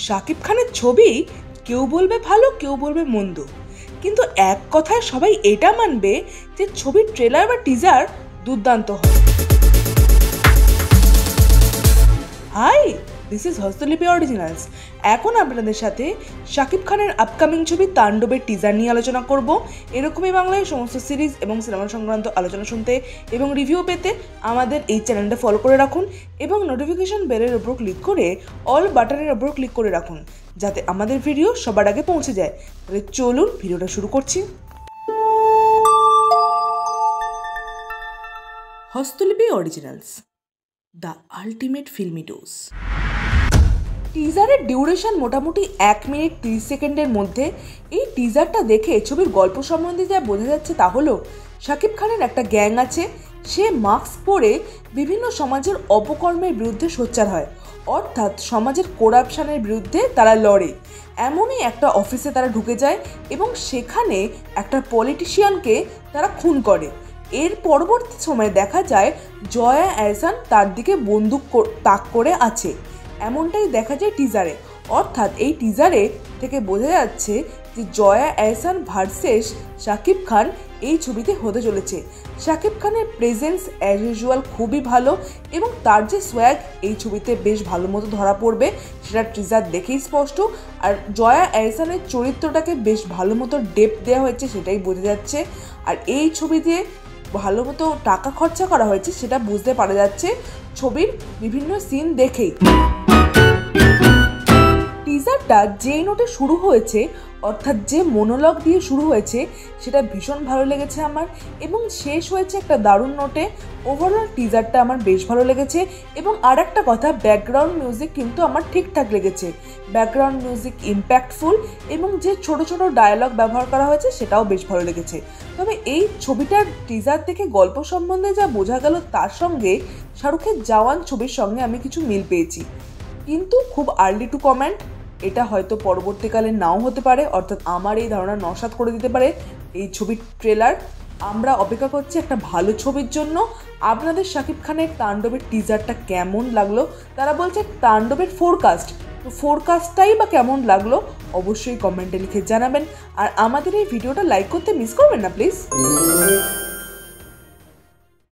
শাকিব খানের ছবি কেউ বলবে ভালো, কেউ বলবে মন্দ, কিন্তু এক কথায় সবাই এটা মানবে যে ছবির ট্রেলার বা টিজার দুর্দান্ত হয়। Hi, this is Hastolipi originals. এখন আপনাদের সাথে শাকিব খানের আপকামিং ছবি তাণ্ডবের টিজার নিয়ে আলোচনা করব। এরকমই বাংলায় সমস্ত সিরিজ এবং সিনেমা সংক্রান্ত আলোচনা শুনতে এবং রিভিউ পেতে আমাদের এই চ্যানেলটা ফলো করে রাখুন এবং নোটিফিকেশন বেলের উপর ক্লিক করে অল বাটনের উপর ক্লিক করে রাখুন, যাতে আমাদের ভিডিও সবার আগে পৌঁছে যায়। তাহলে চলুন ভিডিওটা শুরু করছি। Hastolipi originals, the ultimate filmy dose. টিজারের ডিউরেশন মোটামুটি 1 মিনিট 30 সেকেন্ডের মধ্যে। এই টিজারটা দেখে ছবির গল্প সম্বন্ধে যা বোঝা যাচ্ছে তা হলো শাকিব খানের একটা গ্যাং আছে, সে মাস্ক পরে বিভিন্ন সমাজের অপকর্মের বিরুদ্ধে সোচ্চার হয়, অর্থাৎ সমাজের করাপশনের বিরুদ্ধে তারা লড়ে। এমনই একটা অফিসে তারা ঢুকে যায় এবং সেখানে একটা পলিটিশিয়ানকে তারা খুন করে। এর পরবর্তী সময়ে দেখা যায় জয়া এহসান তার দিকে বন্দুক তাক করে আছে, এমনটাই দেখা যায় টিজারে। অর্থাৎ এই টিজারে থেকে বোঝা যাচ্ছে যে জয়া এহসান ভার্সেস শাকিব খান এই ছবিতে হতে চলেছে। শাকিব খানের প্রেজেন্স অ্যাজ ইউজুয়াল খুবই ভালো এবং তার যে সোয়াগ এই ছবিতে বেশ ভালো মতো ধরা পড়বে সেটা টিজার দেখেই স্পষ্ট। আর জয়া এহসানের চরিত্রটাকে বেশ ভালো মতো ডেপথ দেওয়া হয়েছে সেটাই বোঝা যাচ্ছে। আর এই ছবিতে ভালো মতো টাকা খরচা করা হয়েছে সেটা বুঝতে পারা যাচ্ছে ছবির বিভিন্ন সিন দেখেই। টিজারটা যে নোটে শুরু হয়েছে, অর্থাৎ যে মনোলগ দিয়ে শুরু হয়েছে, সেটা ভীষণ ভালো লেগেছে আমার এবং শেষ হয়েছে একটা দারুণ নোটে। ওভারঅল টিজারটা আমার বেশ ভালো লেগেছে এবং আর একটা কথা, ব্যাকগ্রাউন্ড মিউজিক কিন্তু আমার ঠিকঠাক লেগেছে। ব্যাকগ্রাউন্ড মিউজিক ইম্প্যাক্টফুল এবং যে ছোট ছোট ডায়ালগ ব্যবহার করা হয়েছে সেটাও বেশ ভালো লেগেছে। তবে এই ছবিটার টিজার থেকে গল্প সম্বন্ধে যা বোঝা গেল তার সঙ্গে শাহরুখের জওয়ান ছবির সঙ্গে আমি কিছু মিল পেয়েছি, কিন্তু খুব আর্লি টু কমেন্ট। এটা হয়তো পরবর্তীকালে নাও হতে পারে, অর্থাৎ আমার এই ধারণা নস্যাৎ করে দিতে পারে এই ছবির ট্রেলার। আমরা অপেক্ষা করছি একটা ভালো ছবির জন্য। আপনাদের শাকিব খানের তাণ্ডবের টিজারটা কেমন লাগলো? তারা বলছে তাণ্ডবের ফোরকাস্ট, তো ফোরকাস্টটাই বা কেমন লাগলো অবশ্যই কমেন্টে লিখে জানাবেন। আর আমাদের এই ভিডিওটা লাইক করতে মিস করবেন না প্লিজ।